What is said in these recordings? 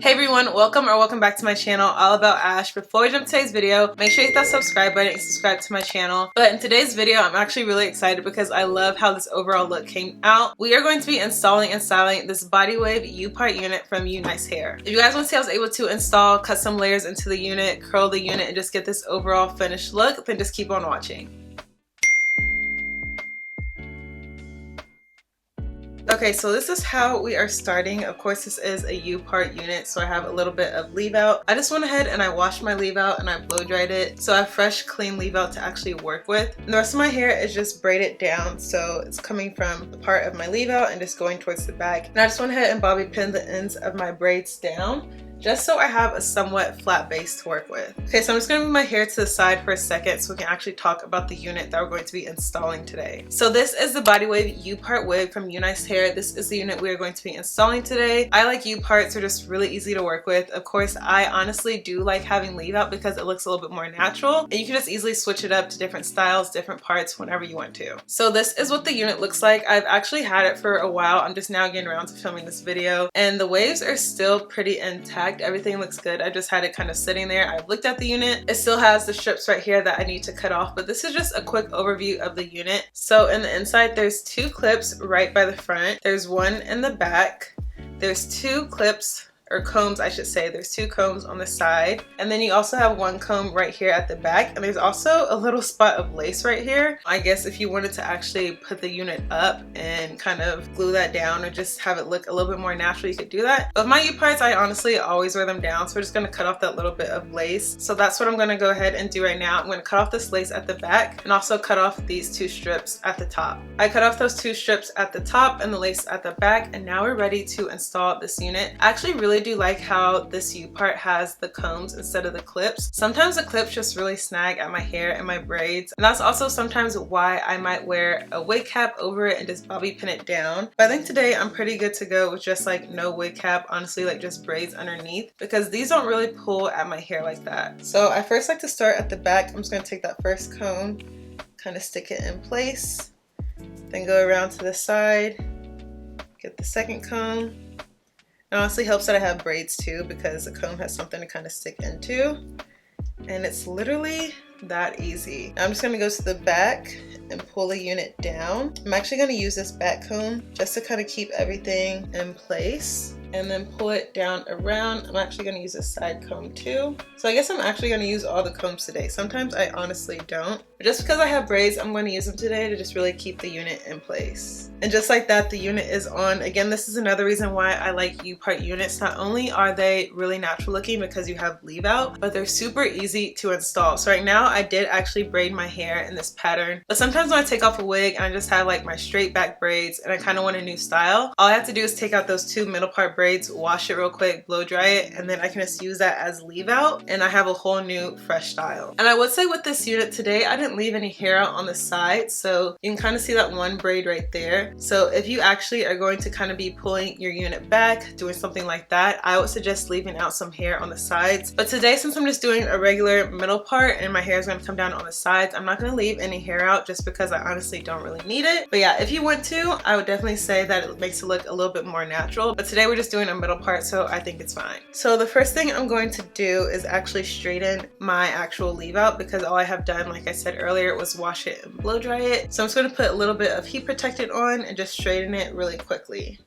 Hey everyone, welcome back to my channel, All About Ash. Before we jump to today's video, make sure you hit that subscribe button and subscribe to my channel. But in today's video, I'm actually really excited because I love how this overall look came out. We are going to be installing and styling this bodywave U-part unit from Unice Hair. If you guys want to see how I was able to install, cut some layers into the unit, curl the unit, and just get this overall finished look, then just keep on watching. Okay, so this is how we are starting. Of course, this is a U-part unit, so I have a little bit of leave out. I just went ahead and I washed my leave out and I blow dried it, so I have fresh, clean leave out to actually work with. And the rest of my hair is just braided down, so it's coming from the part of my leave out and just going towards the back. And I just went ahead and bobby pinned the ends of my braids down, just so I have a somewhat flat base to work with. Okay, so I'm just gonna move my hair to the side for a second so we can actually talk about the unit that we're going to be installing today. So this is the bodywave U-part wig from Unice Hair. This is the unit we are going to be installing today. I like U-parts, they're just really easy to work with. Of course, I honestly do like having leave out because it looks a little bit more natural and you can just easily switch it up to different styles, different parts whenever you want to. So this is what the unit looks like. I've actually had it for a while. I'm just now getting around to filming this video and the waves are still pretty intact. Everything looks good. I just had it kind of sitting there. I've looked at the unit. It still has the strips right here that I need to cut off, but this is just a quick overview of the unit. So in the inside, there's two clips right by the front. There's one in the back. There's two clips, or combs I should say. There's two combs on the side, and then you also have one comb right here at the back, and there's also a little spot of lace right here. I guess if you wanted to actually put the unit up and kind of glue that down or just have it look a little bit more natural, you could do that. But my U-parts, I honestly always wear them down, so we're just going to cut off that little bit of lace. So that's what I'm going to go ahead and do right now. I'm going to cut off this lace at the back and also cut off these two strips at the top. I cut off those two strips at the top and the lace at the back, and now we're ready to install this unit. I actually really do like how this U-part has the combs instead of the clips. Sometimes the clips just really snag at my hair and my braids, and that's also sometimes why I might wear a wig cap over it and just bobby pin it down. But I think today I'm pretty good to go with just like no wig cap, honestly, like just braids underneath, because these don't really pull at my hair like that. So I first like to start at the back. I'm just going to take that first comb, kind of stick it in place, then go around to the side, get the second comb. It honestly helps that I have braids too, because the comb has something to kind of stick into, and it's literally that easy. Now I'm just going to go to the back and pull the unit down. I'm actually going to use this back comb just to kind of keep everything in place, and then pull it down around. I'm actually going to use a side comb too. So I guess I'm actually going to use all the combs today. Sometimes I honestly don't, but just because I have braids, I'm going to use them today to just really keep the unit in place. And just like that, the unit is on. Again, this is another reason why I like U-part units. Not only are they really natural looking because you have leave out, but they're super easy to install. So right now I did actually braid my hair in this pattern, but sometimes when I take off a wig and I just have like my straight back braids and I kind of want a new style, all I have to do is take out those two middle part braids, wash it real quick, blow dry it, and then I can just use that as leave out and I have a whole new fresh style. And I would say with this unit today, I didn't leave any hair out on the side, so you can kind of see that one braid right there. So if you actually are going to kind of be pulling your unit back, doing something like that, I would suggest leaving out some hair on the sides. But today, since I'm just doing a regular middle part and my hair is going to come down on the sides, I'm not going to leave any hair out just because I honestly don't really need it. But yeah, if you want to, I would definitely say that it makes it look a little bit more natural. But today we're just doing a middle part, so I think it's fine. So the first thing I'm going to do is actually straighten my actual leave out, because all I have done, like I said earlier, was wash it and blow dry it. So I'm just going to put a little bit of heat protectant on and just straighten it really quickly.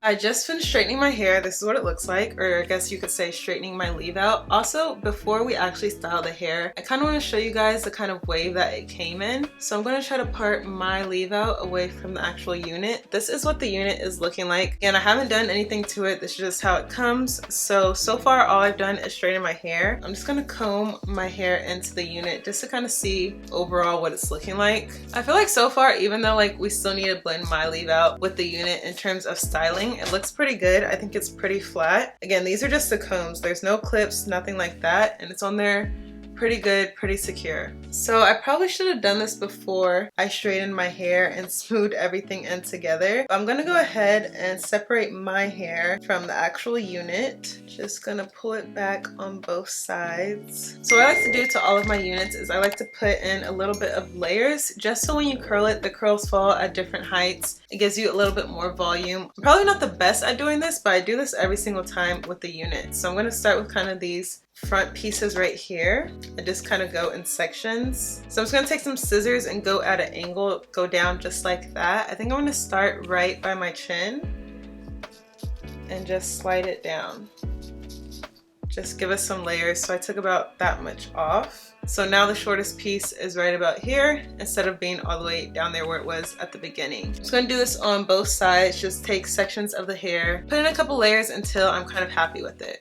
I just finished straightening my hair. This is what it looks like, or I guess you could say straightening my leave out. Also, before we actually style the hair, I kind of want to show you guys the kind of wave that it came in. So I'm going to try to part my leave out away from the actual unit. This is what the unit is looking like. And I haven't done anything to it. This is just how it comes. So far all I've done is straighten my hair. I'm just going to comb my hair into the unit just to kind of see overall what it's looking like. I feel like so far, even though like we still need to blend my leave out with the unit in terms of styling, it looks pretty good. I think it's pretty flat. Again, these are just the combs. There's no clips, nothing like that, and it's on there pretty good, pretty secure. So I probably should have done this before I straightened my hair and smoothed everything in together. I'm gonna go ahead and separate my hair from the actual unit. Just gonna pull it back on both sides. So what I like to do to all of my units is I like to put in a little bit of layers, just so when you curl it, the curls fall at different heights. It gives you a little bit more volume. I'm probably not the best at doing this, but I do this every single time with the unit. So I'm gonna start with kind of these front pieces right here. I just kind of go in sections. So I'm just gonna take some scissors and go at an angle, go down just like that. I think I'm gonna start right by my chin and just slide it down. Just give us some layers. So I took about that much off. So now the shortest piece is right about here instead of being all the way down there where it was at the beginning. I'm just gonna do this on both sides. Just take sections of the hair, put in a couple layers until I'm kind of happy with it.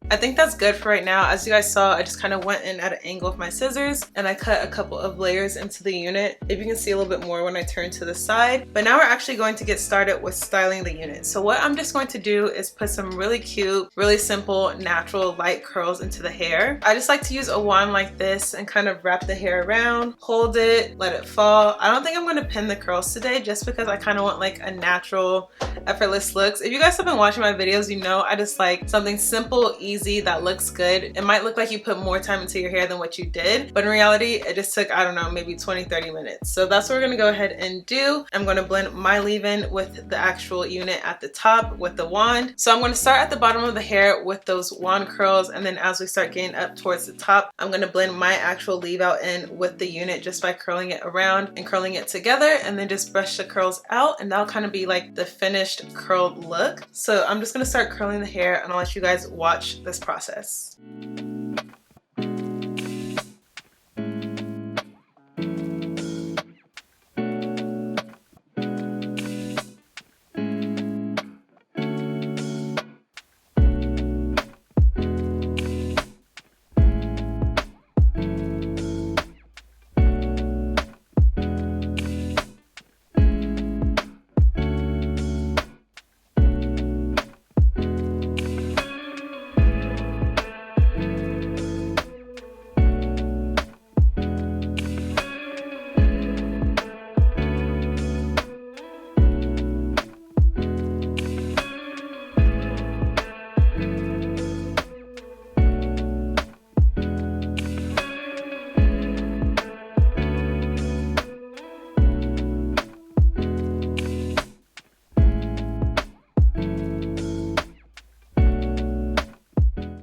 I think that's good for right now. As you guys saw, I just kind of went in at an angle with my scissors and I cut a couple of layers into the unit. If you can see a little bit more when I turn to the side. But now we're actually going to get started with styling the unit. So what I'm just going to do is put some really cute, really simple, natural light curls into the hair. I just like to use a wand like this and kind of wrap the hair around, hold it, let it fall. I don't think I'm going to pin the curls today just because I kind of want like a natural, effortless looks. If you guys have been watching my videos, you know I just like something simple, easy, that looks good. It might look like you put more time into your hair than what you did, but in reality it just took, I don't know, maybe 20-30 minutes. So that's what we're gonna go ahead and do. I'm gonna blend my leave-in with the actual unit at the top with the wand. So I'm gonna start at the bottom of the hair with those wand curls, and then as we start getting up towards the top, I'm gonna blend my actual leave out in with the unit just by curling it around and curling it together, and then just brush the curls out, and that'll kind of be like the finished curled look. So I'm just gonna start curling the hair and I'll let you guys watch this process.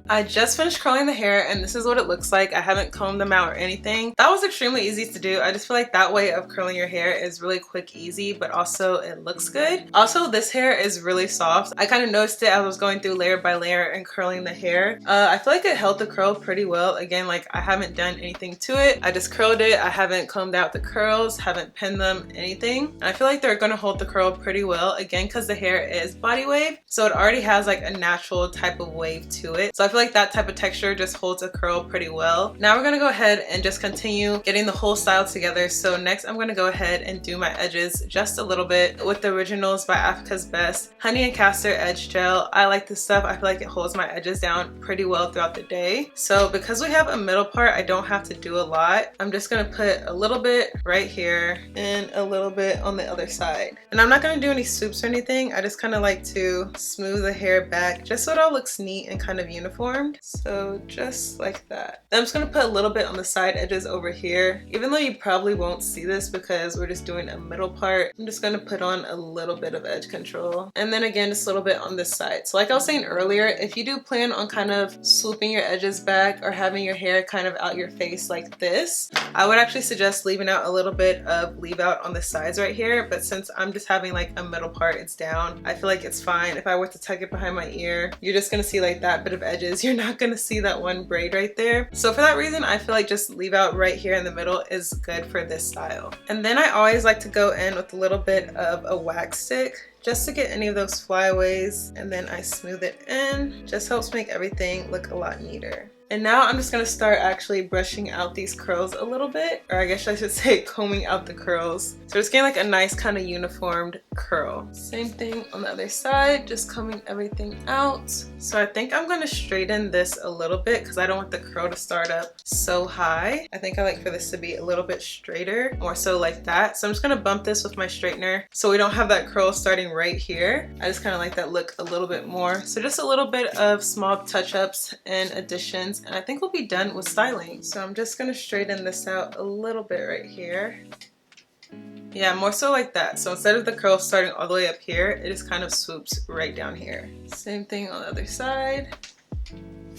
I just finished curling the hair and this is what it looks like. I haven't combed them out or anything. That was extremely easy to do. I just feel like that way of curling your hair is really quick, easy, but also it looks good. Also, this hair is really soft. I kind of noticed it as I was going through layer by layer and curling the hair. I feel like it held the curl pretty well. Again, like I haven't done anything to it. I just curled it. I haven't combed out the curls, haven't pinned them, anything. And I feel like they're gonna hold the curl pretty well. Again, because the hair is body wave, so it already has like a natural type of wave to it. So I feel like that type of texture just holds a curl pretty well. Now we're gonna go ahead and just continue getting the whole style together. So next I'm gonna go ahead and do my edges just a little bit with the Originals by Africa's Best Honey and Castor Edge Gel. I like this stuff. I feel like it holds my edges down pretty well throughout the day. So because we have a middle part, I don't have to do a lot. I'm just gonna put a little bit right here and a little bit on the other side. And I'm not gonna do any swoops or anything. I just kind of like to smooth the hair back just so it all looks neat and kind of uniformed. So just like that. Then I'm just gonna put a little bit on the side edges over here. Even though you probably won't see this because we're just doing a middle part, I'm just gonna put on a little bit of edge control. And then again, just a little bit on this side. So like I was saying earlier, if you do plan on kind of swooping your edges back or having your hair kind of out your face like this, I would actually suggest leaving out a little bit of leave out on the sides right here. But since I'm just having like a middle part, it's down, I feel like it's fine. If I were to tuck it behind my ear, you're just gonna see like that bit of edges. You're not gonna see that one braid right there. So for that reason, I feel like just leave out right here in the middle is good for this style. And then I always like to go in with a little bit of a wax stick just to get any of those flyaways, and then I smooth it in. Just helps make everything look a lot neater. And now I'm just gonna start actually brushing out these curls a little bit, or I guess I should say combing out the curls. So it's getting like a nice kind of uniformed curl. Same thing on the other side, just combing everything out. So I think I'm gonna straighten this a little bit because I don't want the curl to start up so high. I think I like for this to be a little bit straighter, more so like that. So I'm just gonna bump this with my straightener so we don't have that curl starting right here. I just kind of like that look a little bit more. So just a little bit of small touch-ups and additions, and I think we'll be done with styling. So I'm just gonna straighten this out a little bit right here. Yeah, more so like that. So instead of the curl starting all the way up here, it just kind of swoops right down here. Same thing on the other side.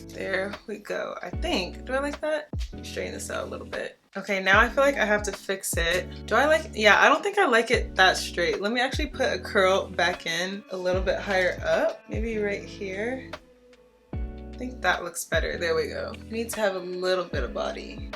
There we go. I think, do I like that? Straighten this out a little bit. Okay, now I feel like I have to fix it. Do I like, yeah, I don't think I like it that straight. Let me actually put a curl back in a little bit higher up. Maybe right here. I think that looks better. There we go. It needs to have a little bit of body.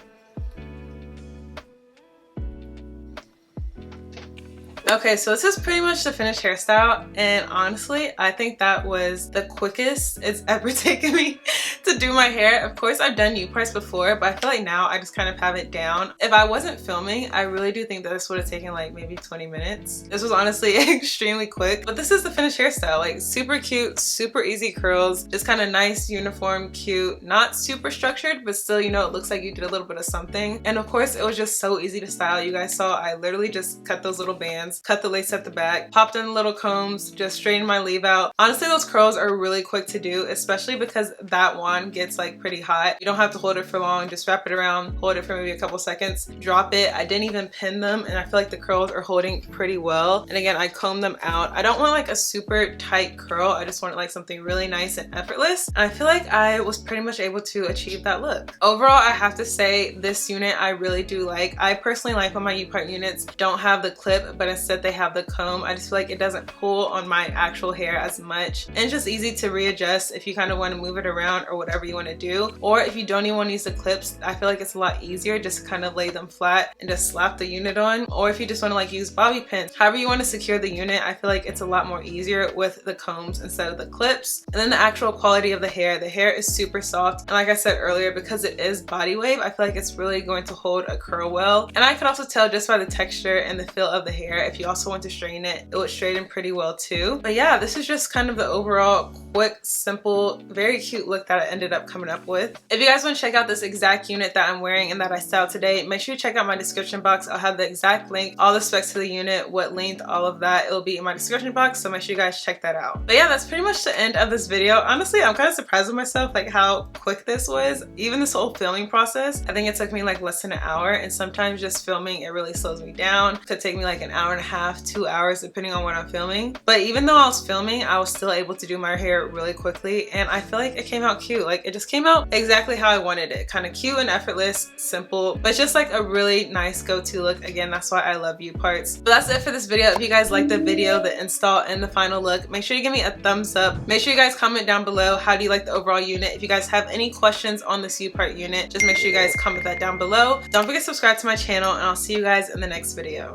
Okay, so this is pretty much the finished hairstyle, and honestly, I think that was the quickest it's ever taken me to do my hair. Of course, I've done U-parts before, but I feel like now I just kind of have it down. If I wasn't filming, I really do think that this would have taken like maybe 20 minutes. This was honestly extremely quick, but this is the finished hairstyle. Like super cute, super easy curls, just kind of nice, uniform, cute, not super structured, but still, you know, it looks like you did a little bit of something. And of course, it was just so easy to style. You guys saw I literally just cut those little bands, cut the lace at the back, popped in the little combs, just straightened my leave out. Honestly, those curls are really quick to do, especially because that wand gets like pretty hot. You don't have to hold it for long, just wrap it around, hold it for maybe a couple seconds, drop it. I didn't even pin them, and I feel like the curls are holding pretty well. And again, I combed them out. I don't want like a super tight curl. I just wanted like something really nice and effortless. And I feel like I was pretty much able to achieve that look. Overall, I have to say this unit I really do like. I personally like when my U-part units don't have the clip, but instead they have the comb. I just feel like it doesn't pull on my actual hair as much, and it's just easy to readjust if you kind of want to move it around or whatever you want to do. Or if you don't even want to use the clips, I feel like it's a lot easier just to kind of lay them flat and just slap the unit on. Or if you just want to like use bobby pins, however you want to secure the unit, I feel like it's a lot more easier with the combs instead of the clips. And then the actual quality of the hair is super soft, and like I said earlier, because it is body wave, I feel like it's really going to hold a curl well. And I could also tell just by the texture and the feel of the hair, if you also want to straighten it, it would straighten pretty well too. But yeah, this is just kind of the overall quick, simple, very cute look that I ended up coming up with. If you guys want to check out this exact unit that I'm wearing and that I styled today, make sure you check out my description box. I'll have the exact link, all the specs to the unit, what length, all of that. It'll be in my description box, so make sure you guys check that out. But yeah, that's pretty much the end of this video. Honestly, I'm kind of surprised with myself, like how quick this was. Even this whole filming process, I think it took me like less than an hour, and sometimes just filming, it really slows me down. It could take me like an hour and a half, 2 hours, depending on what I'm filming. But even though I was filming, I was still able to do my hair really quickly, and I feel like it came out cute. Like it just came out exactly how I wanted it. Kind of cute and effortless, simple, but just like a really nice go-to look. Again, that's why I love U-parts. But that's it for this video. If you guys liked the video, the install, and the final look, make sure you give me a thumbs up. Make sure you guys comment down below, how do you like the overall unit? If you guys have any questions on this U-part unit, just make sure you guys comment that down below. Don't forget to subscribe to my channel, and I'll see you guys in the next video.